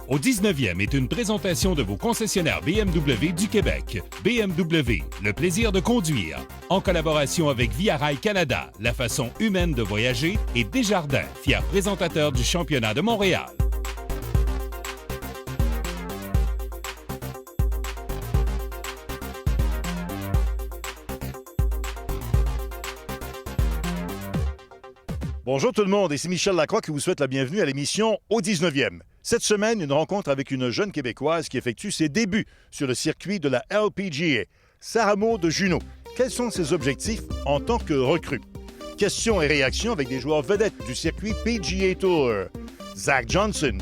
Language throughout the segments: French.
au 19e est une présentation de vos concessionnaires BMW du Québec. BMW, le plaisir de conduire. En collaboration avec Via Rail Canada, la façon humaine de voyager, et Desjardins, fier présentateur du championnat de Montréal. Bonjour tout le monde, ici Michel Lacroix qui vous souhaite la bienvenue à l'émission au 19e. Cette semaine, une rencontre avec une jeune Québécoise qui effectue ses débuts sur le circuit de la LPGA, Sarah Maud Junot. Quels sont ses objectifs en tant que recrue? Questions et réactions avec des joueurs vedettes du circuit PGA Tour, Zach Johnson,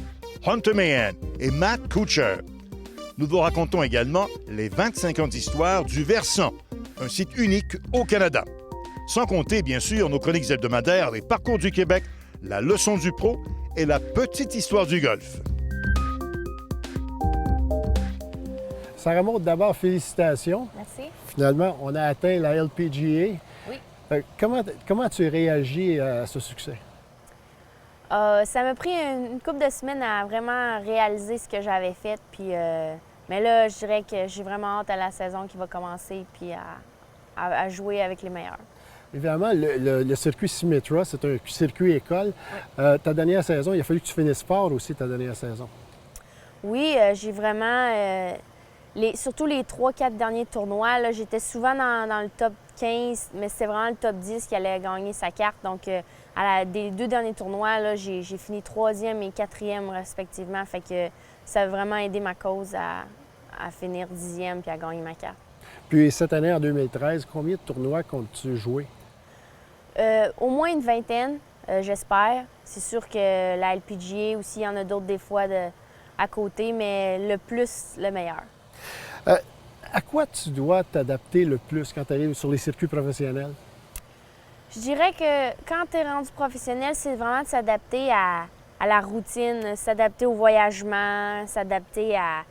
Hunter Mahan et Matt Kuchar. Nous vous racontons également les 25 ans d'histoire du Versant, un site unique au Canada. Sans compter, bien sûr, nos chroniques hebdomadaires, les parcours du Québec, la leçon du pro et la petite histoire du golf. Sarah Maud, d'abord, félicitations. Merci. Finalement, on a atteint la LPGA. Oui. Comment tu réagis à ce succès? Ça m'a pris une couple de semaines à vraiment réaliser ce que j'avais fait. Puis, mais là, je dirais que j'ai vraiment hâte à la saison qui va commencer puis à jouer avec les meilleurs. Évidemment, le circuit Symetra, c'est un circuit école. Oui. Ta dernière saison, il a fallu que tu finisses fort aussi ta dernière saison. Oui, j'ai vraiment... surtout les 3-4 derniers tournois, là, j'étais souvent dans le top 15, mais c'était vraiment le top 10 qui allait gagner sa carte. Donc, des 2 derniers tournois, là, j'ai fini 3e et 4e respectivement. Fait que ça a vraiment aidé ma cause à finir 10e puis à gagner ma carte. Puis cette année, en 2013, combien de tournois comptes-tu jouer? Au moins une vingtaine, j'espère. C'est sûr que la LPGA aussi, il y en a d'autres des fois à côté, mais le plus, le meilleur. À quoi tu dois t'adapter le plus quand tu arrives sur les circuits professionnels? Je dirais que quand tu es rendu professionnel, c'est vraiment de s'adapter à la routine, s'adapter au voyagement, s'adapter à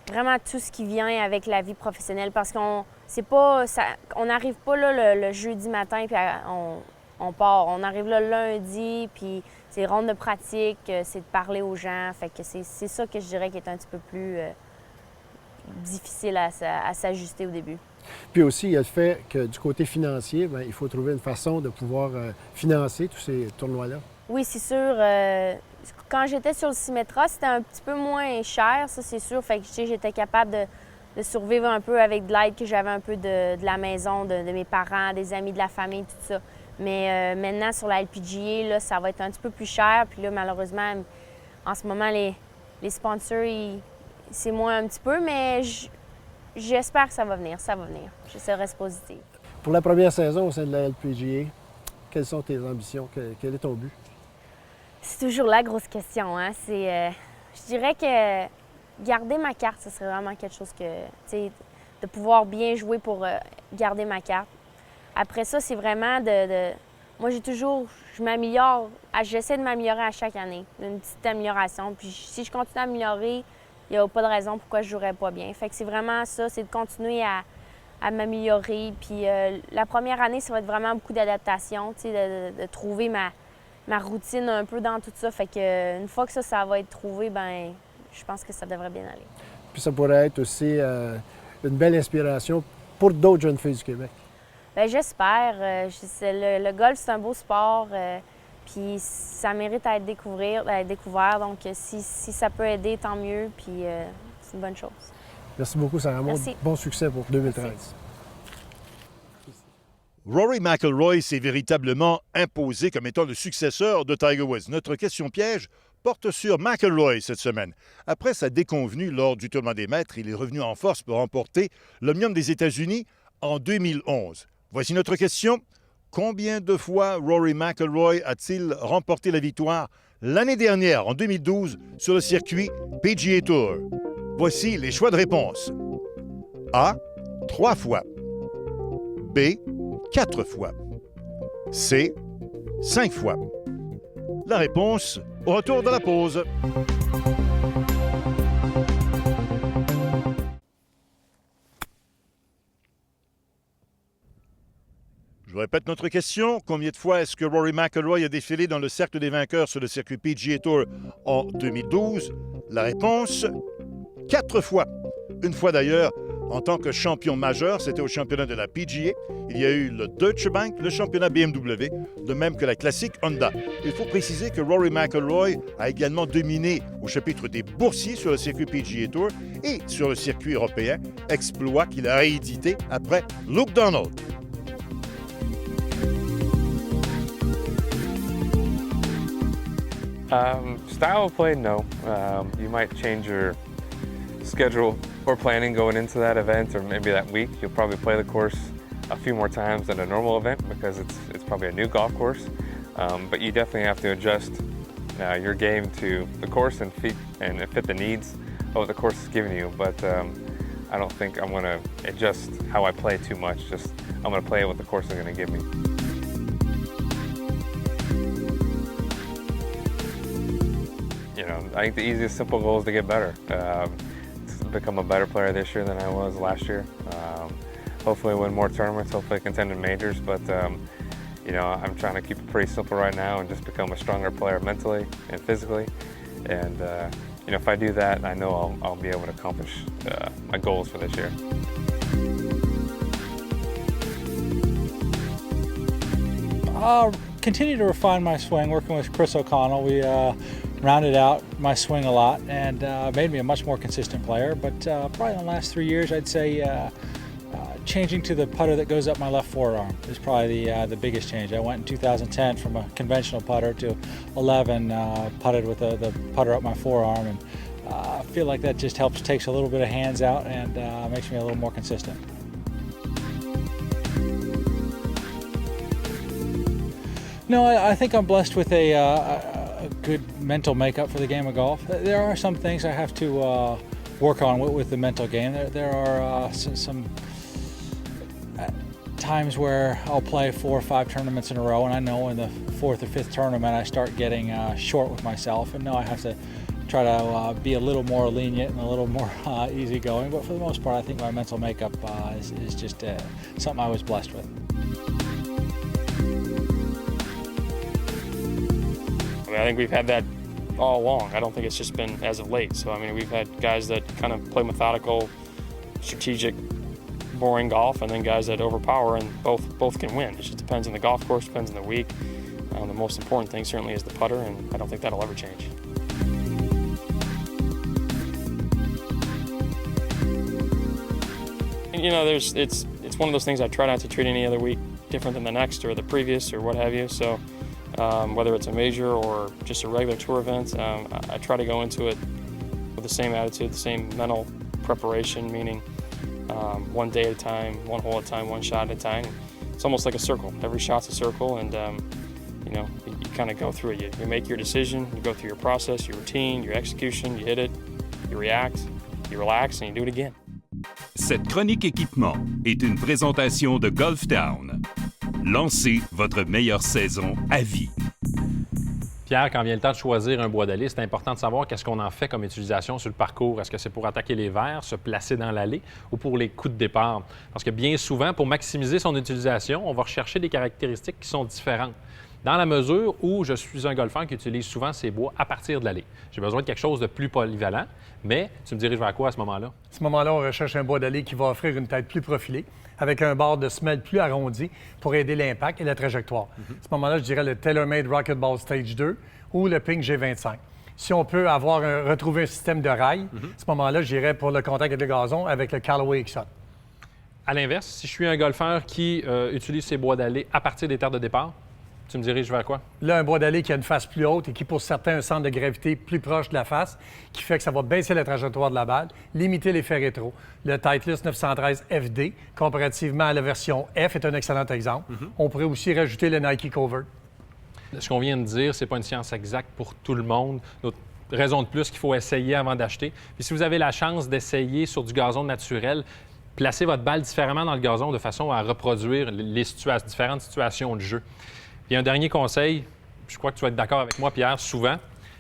vraiment tout ce qui vient avec la vie professionnelle. Parce qu'on n'arrive pas là le jeudi matin puis on part. On arrive là le lundi, puis c'est ronde de pratique, c'est de parler aux gens. Fait que c'est ça que je dirais qui est un petit peu plus difficile à s'ajuster au début. Puis aussi, il y a le fait que du côté financier, bien, il faut trouver une façon de pouvoir financer tous ces tournois-là. Oui, c'est sûr. Quand j'étais sur le Symetra, c'était un petit peu moins cher, ça c'est sûr. Fait que j'étais capable de survivre un peu avec de l'aide que j'avais un peu de la maison, de mes parents, des amis, de la famille, tout ça. Mais maintenant, sur la LPGA, là, ça va être un petit peu plus cher. Puis là, malheureusement, en ce moment, les sponsors, c'est moins un petit peu, mais j'espère que ça va venir. Ça va venir. Je reste positive. Pour la première saison au sein de la LPGA, quelles sont tes ambitions? Quel est ton but? C'est toujours la grosse question, hein? Je dirais que garder ma carte, ce serait vraiment quelque chose de pouvoir bien jouer pour garder ma carte. Après ça, c'est vraiment moi, je m'améliore, j'essaie de m'améliorer à chaque année, une petite amélioration. Puis si je continue à m'améliorer, il n'y a pas de raison pourquoi je ne jouerais pas bien. Fait que c'est vraiment ça, c'est de continuer à m'améliorer. Puis la première année, ça va être vraiment beaucoup d'adaptation, de trouver ma routine un peu dans tout ça. Fait que une fois que ça va être trouvé, ben je pense que ça devrait bien aller. Puis ça pourrait être aussi une belle inspiration pour d'autres jeunes filles du Québec. Bien, j'espère. Le golf, c'est un beau sport. Puis ça mérite à être découvert. Donc si ça peut aider, tant mieux. Puis c'est une bonne chose. Merci beaucoup, Sarah Maud. Merci. Bon succès pour 2013. Merci. Rory McIlroy s'est véritablement imposé comme étant le successeur de Tiger Woods. Notre question piège porte sur McIlroy cette semaine. Après sa déconvenue lors du tournoi des maîtres, il est revenu en force pour remporter l'Omnium des États-Unis en 2011. Voici notre question. Combien de fois Rory McIlroy a-t-il remporté la victoire l'année dernière, en 2012, sur le circuit PGA Tour? Voici les choix de réponse. A. 3 fois. B. 4 fois. C. 5 fois. La réponse au retour de la pause. Je répète notre question. Combien de fois est-ce que Rory McIlroy a défilé dans le cercle des vainqueurs sur le circuit PGA Tour en 2012? La réponse, 4 fois. Une fois d'ailleurs, en tant que champion majeur, c'était au championnat de la PGA. Il y a eu le Deutsche Bank, le championnat BMW, de même que la classique Honda. Il faut préciser que Rory McIlroy a également dominé au chapitre des boursiers sur le circuit PGA Tour et sur le circuit européen, exploit qu'il a réédité après Luke Donald. Style of play, no. You might change your schedule or planning going into that event or maybe that week. You'll probably play the course a few more times than a normal event because it's probably a new golf course. But you definitely have to adjust your game to the course and fit the needs of what the course is giving you. But I don't think I'm going to adjust how I play too much. Just I'm going to play what the course is going to give me. I think the easiest, simple goal is to get better. To become a better player this year than I was last year. Hopefully win more tournaments, hopefully contend in majors, but I'm trying to keep it pretty simple right now and just become a stronger player mentally and physically. And if I do that, I know I'll be able to accomplish my goals for this year. I'll continue to refine my swing, working with Chris O'Connell. We rounded out my swing a lot and made me a much more consistent player. But probably in the last 3 years, I'd say changing to the putter that goes up my left forearm is probably the biggest change. I went in 2010 from a conventional putter to 11, putted with the putter up my forearm, and I feel like that just takes a little bit of hands out and makes me a little more consistent. No, I think I'm blessed with a good mental makeup for the game of golf. There are some things I have to work on with the mental game. There are some times where I'll play 4 or 5 tournaments in a row, and I know in the 4th or 5th tournament I start getting short with myself, and now I have to try to be a little more lenient and a little more easygoing. But for the most part, I think my mental makeup is just something I was blessed with. I think we've had that all along. I don't think it's just been as of late. So, we've had guys that kind of play methodical, strategic, boring golf, and then guys that overpower, and both can win. It just depends on the golf course, depends on the week. The most important thing certainly is the putter, and I don't think that'll ever change. And, it's one of those things I try not to treat any other week different than the next or the previous or what have you. So whether it's a major or just a regular tour event, I try to go into it with the same attitude, the same mental preparation, meaning one day at a time, one hole at a time, one shot at a time. It's almost like a circle. Every shot's a circle, and you kind of go through it. You make your decision, you go through your process, your routine, your execution, you hit it, you react, you relax, and you do it again. Cette chronique équipement est une présentation de Golf Town. Lancez votre meilleure saison à vie. Pierre, quand vient le temps de choisir un bois d'allée, c'est important de savoir qu'est-ce qu'on en fait comme utilisation sur le parcours. Est-ce que c'est pour attaquer les verts, se placer dans l'allée ou pour les coups de départ? Parce que bien souvent, pour maximiser son utilisation, on va rechercher des caractéristiques qui sont différentes. Dans la mesure où je suis un golfeur qui utilise souvent ces bois à partir de l'allée. J'ai besoin de quelque chose de plus polyvalent, mais tu me diriges vers quoi à ce moment-là? À ce moment-là, on recherche un bois d'allée qui va offrir une tête plus profilée, avec un bord de semelle plus arrondi pour aider l'impact et la trajectoire. À ce moment-là, je dirais le TaylorMade Rocketball Stage 2 ou le Ping G25. Si on peut retrouver un système de rail, à ce moment-là, j'irais pour le contact avec le gazon avec le Callaway XL. À l'inverse, si je suis un golfeur qui utilise ces bois d'allée à partir des terres de départ, tu me diriges vers quoi? Là, un bois d'allée qui a une face plus haute et qui, pour certains, a un centre de gravité plus proche de la face, qui fait que ça va baisser la trajectoire de la balle, limiter l'effet rétro. Le Titleist 913 FD, comparativement à la version F, est un excellent exemple. On pourrait aussi rajouter le Nike Covert. Ce qu'on vient de dire, c'est pas une science exacte pour tout le monde. Notre raison de plus qu'il faut essayer avant d'acheter. Puis si vous avez la chance d'essayer sur du gazon naturel, placez votre balle différemment dans le gazon de façon à reproduire les différentes situations de jeu. Puis un dernier conseil, je crois que tu vas être d'accord avec moi, Pierre, souvent,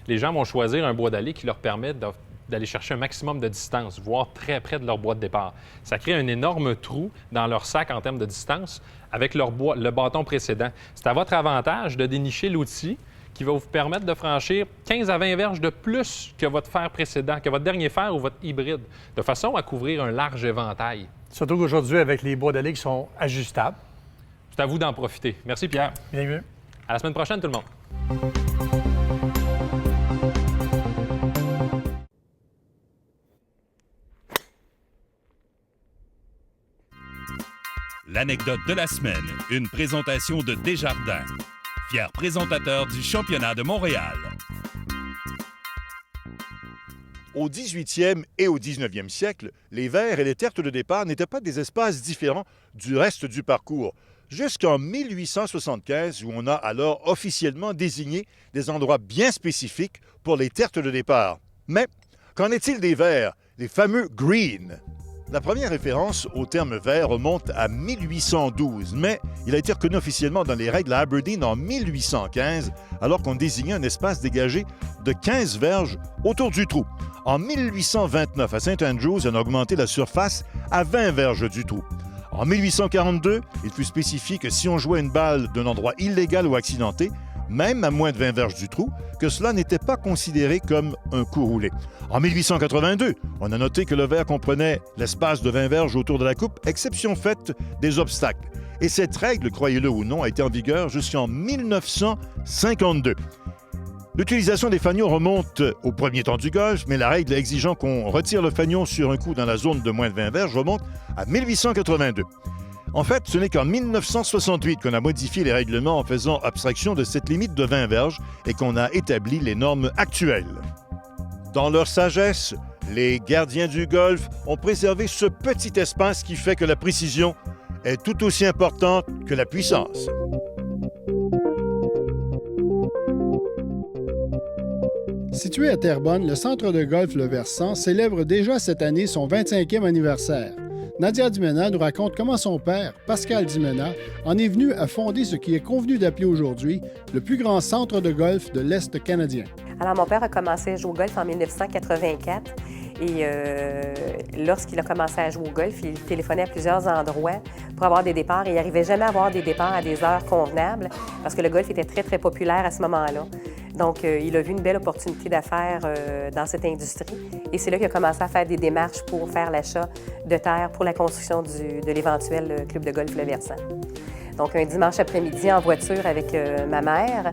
les gens vont choisir un bois d'allée qui leur permet d'aller chercher un maximum de distance, voire très près de leur bois de départ. Ça crée un énorme trou dans leur sac en termes de distance avec le bâton précédent. C'est à votre avantage de dénicher l'outil qui va vous permettre de franchir 15 à 20 verges de plus que votre fer précédent, que votre dernier fer ou votre hybride, de façon à couvrir un large éventail. Surtout qu'aujourd'hui, avec les bois d'allée qui sont ajustables. C'est à vous d'en profiter. Merci, Pierre. Bienvenue. À la semaine prochaine, tout le monde. L'anecdote de la semaine, une présentation de Desjardins, fier présentateur du championnat de Montréal. Au 18e et au 19e siècle, les verts et les tertres de départ n'étaient pas des espaces différents du reste du parcours, jusqu'en 1875 où on a alors officiellement désigné des endroits bien spécifiques pour les tertres de départ. Mais qu'en est-il des verts, les fameux greens? La première référence au terme vert remonte à 1812, mais il a été reconnu officiellement dans les règles à Aberdeen en 1815, alors qu'on désignait un espace dégagé de 15 verges autour du trou. En 1829, à St. Andrews, on a augmenté la surface à 20 verges du trou. En 1842, il fut spécifié que si on jouait une balle d'un endroit illégal ou accidenté, même à moins de 20 verges du trou, que cela n'était pas considéré comme un coup roulé. En 1882, on a noté que le vert comprenait l'espace de 20 verges autour de la coupe, exception faite des obstacles. Et cette règle, croyez-le ou non, a été en vigueur jusqu'en 1952. L'utilisation des fanions remonte au premier temps du golf, mais la règle exigeant qu'on retire le fanion sur un coup dans la zone de moins de 20 verges remonte à 1882. En fait, ce n'est qu'en 1968 qu'on a modifié les règlements en faisant abstraction de cette limite de 20 verges et qu'on a établi les normes actuelles. Dans leur sagesse, les gardiens du golf ont préservé ce petit espace qui fait que la précision est tout aussi importante que la puissance. Situé à Terrebonne, le centre de golf Le Versant célèbre déjà cette année son 25e anniversaire. Nadia Dimena nous raconte comment son père, Pascal Dimena, en est venu à fonder ce qui est convenu d'appeler aujourd'hui le plus grand centre de golf de l'Est canadien. Alors, mon père a commencé à jouer au golf en 1984 et lorsqu'il a commencé à jouer au golf, il téléphonait à plusieurs endroits pour avoir des départs et il n'arrivait jamais à avoir des départs à des heures convenables parce que le golf était très, très populaire à ce moment-là. Donc, il a vu une belle opportunité d'affaires dans cette industrie et c'est là qu'il a commencé à faire des démarches pour faire l'achat de terre pour la construction de l'éventuel club de golf Le Versant. Donc, un dimanche après-midi, en voiture avec ma mère,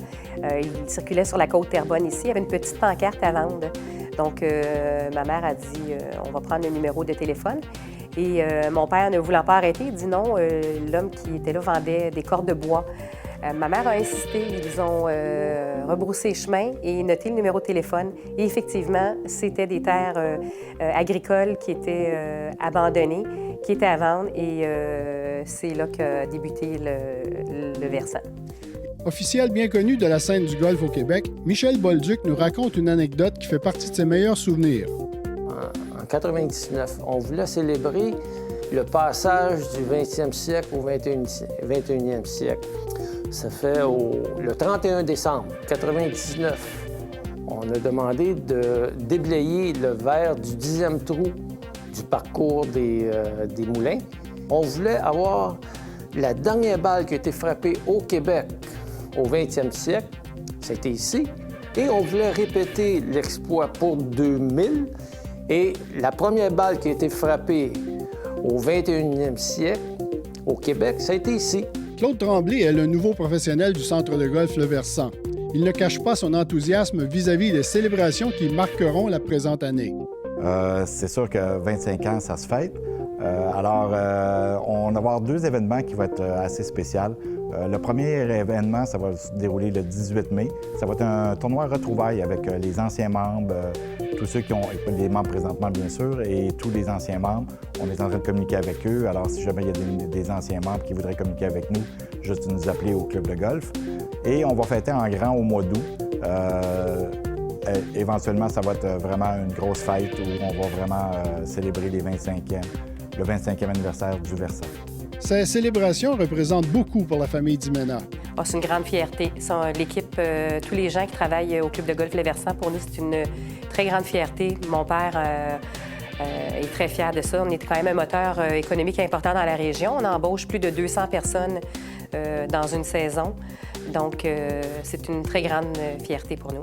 il circulait sur la côte Terrebonne ici. Il y avait une petite pancarte à vendre. Donc, ma mère a dit on va prendre le numéro de téléphone. Et mon père, ne voulant pas arrêter, il dit non. L'homme qui était là vendait des cordes de bois. Ma mère a insisté. Ils ont rebroussé chemin et noté le numéro de téléphone. Et effectivement, c'était des terres agricoles qui étaient abandonnées, qui étaient à vendre. Et c'est là qu'a débuté le Versant. Officiel bien connu de la scène du golf au Québec, Michel Bolduc nous raconte une anecdote qui fait partie de ses meilleurs souvenirs. En 1999, on voulait célébrer le passage du 20e siècle au 21e siècle. Ça fait le 31 décembre 1999. On a demandé de déblayer le verre du 10e trou du parcours des moulins. On voulait avoir la dernière balle qui a été frappée au Québec au 20e siècle, c'était ici, et on voulait répéter l'exploit pour 2000, et la première balle qui a été frappée au 21e siècle au Québec, ça a été ici. Claude Tremblay est le nouveau professionnel du centre de golf Le Versant. Il ne cache pas son enthousiasme vis-à-vis des célébrations qui marqueront la présente année. C'est sûr que 25 ans, ça se fête. On va avoir deux événements qui vont être assez spéciaux. Le premier événement, ça va se dérouler le 18 mai. Ça va être un tournoi retrouvailles avec les anciens membres, tous ceux qui ont les membres présentement, bien sûr, et tous les anciens membres. On est en train de communiquer avec eux. Alors, si jamais il y a des anciens membres qui voudraient communiquer avec nous, juste nous appeler au club de golf. Et on va fêter en grand au mois d'août. Éventuellement, ça va être vraiment une grosse fête où on va vraiment célébrer le 25e anniversaire du Versant. Ces célébrations représentent beaucoup pour la famille Dimena. Oh, c'est une grande fierté. L'équipe, tous les gens qui travaillent au club de golf Le Versant, pour nous, c'est une très grande fierté. Mon père est très fier de ça. On est quand même un moteur économique important dans la région. On embauche plus de 200 personnes dans une saison. Donc, c'est une très grande fierté pour nous.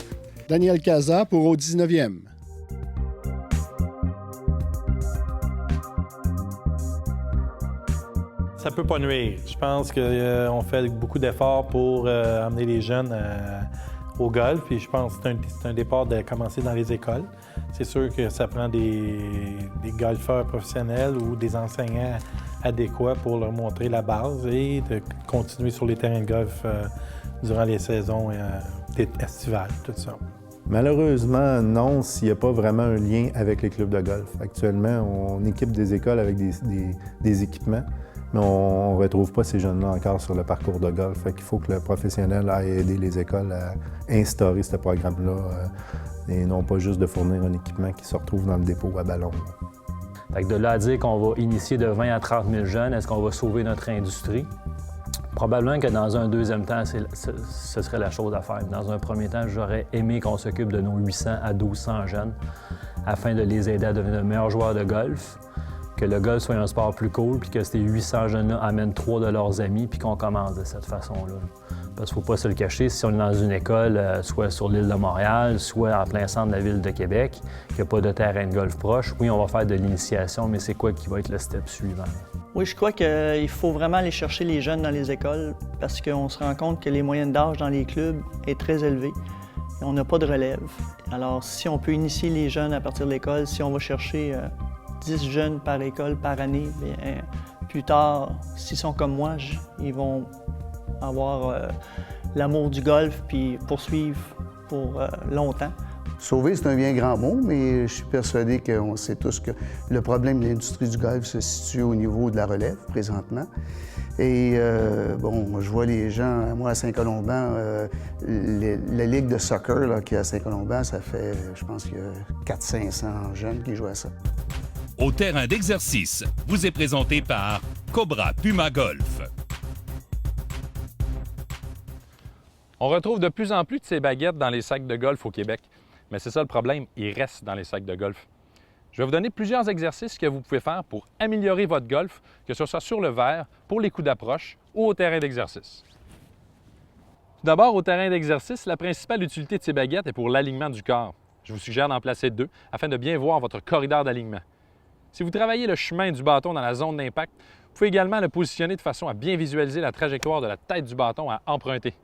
Daniel Casa pour au 19e. Ça peut pas nuire. Je pense qu'on fait beaucoup d'efforts pour amener les jeunes au golf. Puis je pense que c'est un départ de commencer dans les écoles. C'est sûr que ça prend des golfeurs professionnels ou des enseignants adéquats pour leur montrer la base et de continuer sur les terrains de golf durant les saisons estivales, tout ça. Malheureusement, non, s'il n'y a pas vraiment un lien avec les clubs de golf. Actuellement, on équipe des écoles avec des équipements, mais on ne retrouve pas ces jeunes-là encore sur le parcours de golf. Fait qu'il faut que le professionnel aille aider les écoles à instaurer ce programme-là et non pas juste de fournir un équipement qui se retrouve dans le dépôt à ballon. Fait que de là à dire qu'on va initier de 20 à 30 000 jeunes, est-ce qu'on va sauver notre industrie? Probablement que dans un deuxième temps, ce serait la chose à faire. Dans un premier temps, j'aurais aimé qu'on s'occupe de nos 800 à 1200 jeunes afin de les aider à devenir de meilleurs joueurs de golf, que le golf soit un sport plus cool, puis que ces 800 jeunes-là amènent 3 de leurs amis, puis qu'on commence de cette façon-là. Parce qu'il ne faut pas se le cacher, si on est dans une école, soit sur l'île de Montréal, soit en plein centre de la ville de Québec, qu'il n'y a pas de terrain de golf proche, oui, on va faire de l'initiation, mais c'est quoi qui va être le step suivant? Oui, je crois qu'il faut vraiment aller chercher les jeunes dans les écoles parce qu'on se rend compte que les moyennes d'âge dans les clubs est très élevée. Et on n'a pas de relève. Alors, si on peut initier les jeunes à partir de l'école, si on va chercher 10 jeunes par école par année, bien, plus tard, s'ils sont comme moi, ils vont avoir l'amour du golf puis poursuivre pour longtemps. Sauver, c'est un bien grand mot, mais je suis persuadé qu'on sait tous que le problème de l'industrie du golf se situe au niveau de la relève, présentement. Et bon, je vois les gens, moi à Saint-Colomban, la ligue de soccer là, qui est à Saint-Colomban, ça fait, je pense qu'il y a 400-500 jeunes qui jouent à ça. Au terrain d'exercice, vous est présenté par Cobra Puma Golf. On retrouve de plus en plus de ces baguettes dans les sacs de golf au Québec. Mais c'est ça le problème, ils restent dans les sacs de golf. Je vais vous donner plusieurs exercices que vous pouvez faire pour améliorer votre golf, que ce soit sur le verre, pour les coups d'approche ou au terrain d'exercice. Tout d'abord, au terrain d'exercice, la principale utilité de ces baguettes est pour l'alignement du corps. Je vous suggère d'en placer 2 afin de bien voir votre corridor d'alignement. Si vous travaillez le chemin du bâton dans la zone d'impact, vous pouvez également le positionner de façon à bien visualiser la trajectoire de la tête du bâton à emprunter.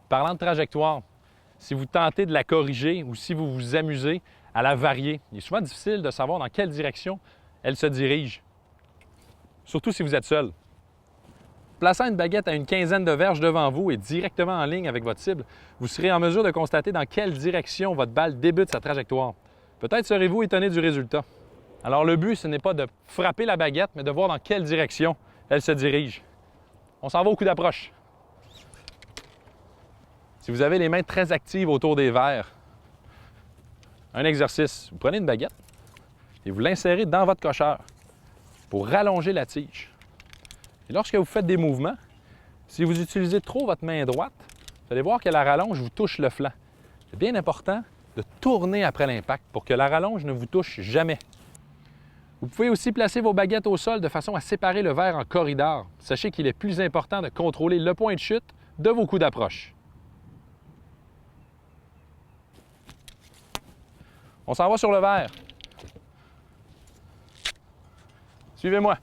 Parlant de trajectoire, si vous tentez de la corriger ou si vous vous amusez à la varier, il est souvent difficile de savoir dans quelle direction elle se dirige, surtout si vous êtes seul. Plaçant une baguette à une quinzaine de verges devant vous et directement en ligne avec votre cible, vous serez en mesure de constater dans quelle direction votre balle débute sa trajectoire. Peut-être serez-vous étonné du résultat. Alors le but, ce n'est pas de frapper la baguette, mais de voir dans quelle direction elle se dirige. On s'en va au coup d'approche. Si vous avez les mains très actives autour des verres, un exercice, vous prenez une baguette et vous l'insérez dans votre cocheur pour rallonger la tige. Et lorsque vous faites des mouvements, si vous utilisez trop votre main droite, vous allez voir que la rallonge vous touche le flanc. C'est bien important de tourner après l'impact pour que la rallonge ne vous touche jamais. Vous pouvez aussi placer vos baguettes au sol de façon à séparer le verre en corridor. Sachez qu'il est plus important de contrôler le point de chute de vos coups d'approche. On s'en va sur le verre. Suivez-moi.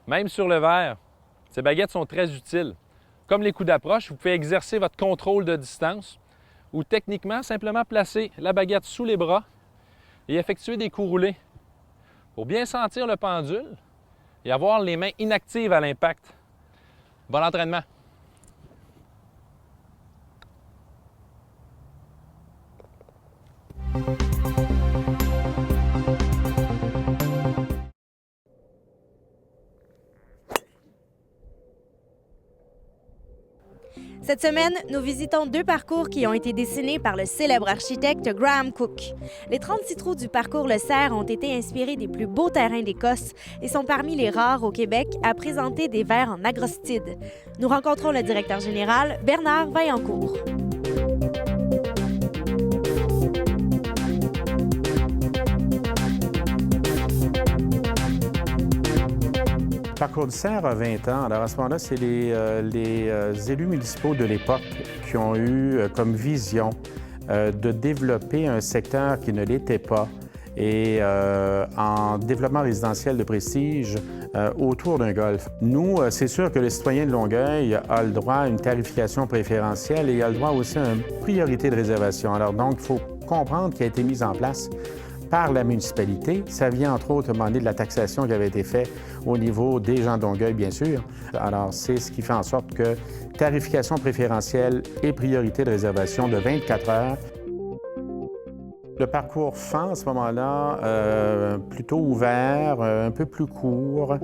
Même sur le verre, ces baguettes sont très utiles. Comme les coups d'approche, vous pouvez exercer votre contrôle de distance ou techniquement simplement placer la baguette sous les bras et effectuer des coups roulés pour bien sentir le pendule et avoir les mains inactives à l'impact. Bon entraînement! Cette semaine, nous visitons 2 parcours qui ont été dessinés par le célèbre architecte Graham Cook. Les 36 trous du parcours Le Cerf ont été inspirés des plus beaux terrains d'Écosse et sont parmi les rares au Québec à présenter des verres en agrostide. Nous rencontrons le directeur général, Bernard Vaillancourt. Le Parcours du Cerf a 20 ans. Alors, à ce moment-là, c'est les élus municipaux de l'époque qui ont eu comme vision de développer un secteur qui ne l'était pas et en développement résidentiel de prestige autour d'un golf. Nous, c'est sûr que le citoyen de Longueuil a le droit à une tarification préférentielle et il a le droit aussi à une priorité de réservation. Alors donc, il faut comprendre qu'il a été mis en place par la municipalité. Ça vient entre autres demander de la taxation qui avait été faite au niveau des gens de Longueuil, bien sûr. Alors, c'est ce qui fait en sorte que tarification préférentielle et priorité de réservation de 24 heures. Le parcours FAN, à ce moment-là, plutôt ouvert, un peu plus court,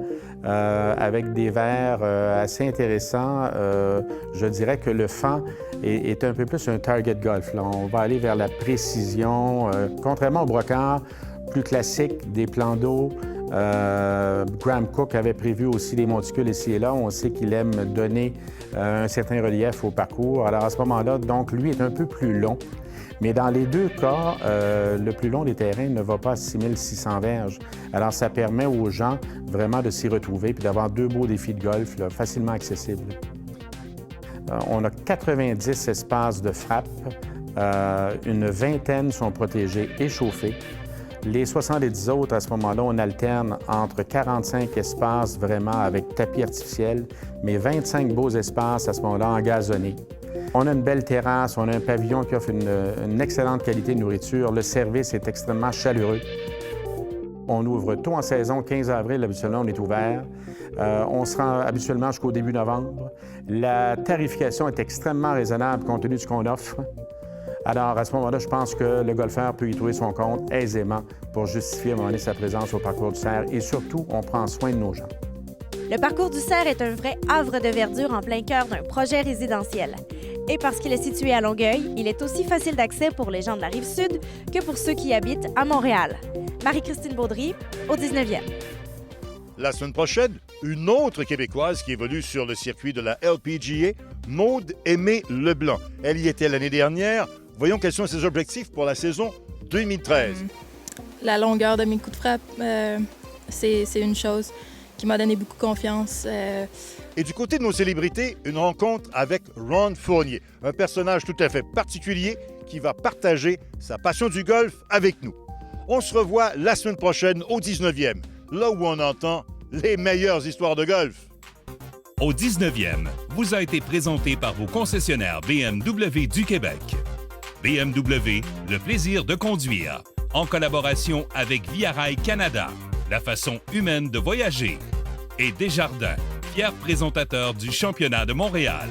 avec des verres assez intéressants. Je dirais que le FAN est un peu plus un target golf. Là. On va aller vers la précision, contrairement au brocard, plus classique, des plans d'eau. Graham Cook avait prévu aussi des monticules ici et là. On sait qu'il aime donner un certain relief au parcours. Alors à ce moment-là, donc, lui est un peu plus long. Mais dans les deux cas, le plus long des terrains ne va pas à 6600 verges. Alors, ça permet aux gens vraiment de s'y retrouver puis d'avoir deux beaux défis de golf là, facilement accessibles. On a 90 espaces de frappe. Une vingtaine sont protégés et chauffés. Les 70 autres, à ce moment-là, on alterne entre 45 espaces vraiment avec tapis artificiel, mais 25 beaux espaces à ce moment-là en gazonné. On a une belle terrasse, on a un pavillon qui offre une excellente qualité de nourriture. Le service est extrêmement chaleureux. On ouvre tôt en saison, 15 avril, habituellement, on est ouvert. On se rend habituellement jusqu'au début novembre. La tarification est extrêmement raisonnable compte tenu de ce qu'on offre. Alors, à ce moment-là, je pense que le golfeur peut y trouver son compte aisément pour justifier à un moment donné sa présence au Parcours du Cerf. Et surtout, on prend soin de nos gens. Le Parcours du Cerf est un vrai havre de verdure en plein cœur d'un projet résidentiel. Et parce qu'il est situé à Longueuil, il est aussi facile d'accès pour les gens de la Rive-Sud que pour ceux qui habitent à Montréal. Marie-Christine Baudry, au 19e. La semaine prochaine, une autre Québécoise qui évolue sur le circuit de la LPGA, Maude Aimée Leblanc. Elle y était l'année dernière. Voyons quels sont ses objectifs pour la saison 2013. La longueur de mes coups de frappe, c'est une chose qui m'a donné beaucoup de confiance. Et du côté de nos célébrités, une rencontre avec Ron Fournier, un personnage tout à fait particulier qui va partager sa passion du golf avec nous. On se revoit la semaine prochaine au 19e, là où on entend les meilleures histoires de golf. Au 19e, vous a été présenté par vos concessionnaires BMW du Québec. BMW, le plaisir de conduire, en collaboration avec Via Rail Canada, la façon humaine de voyager, et Desjardins, fier présentateur du Championnat de Montréal.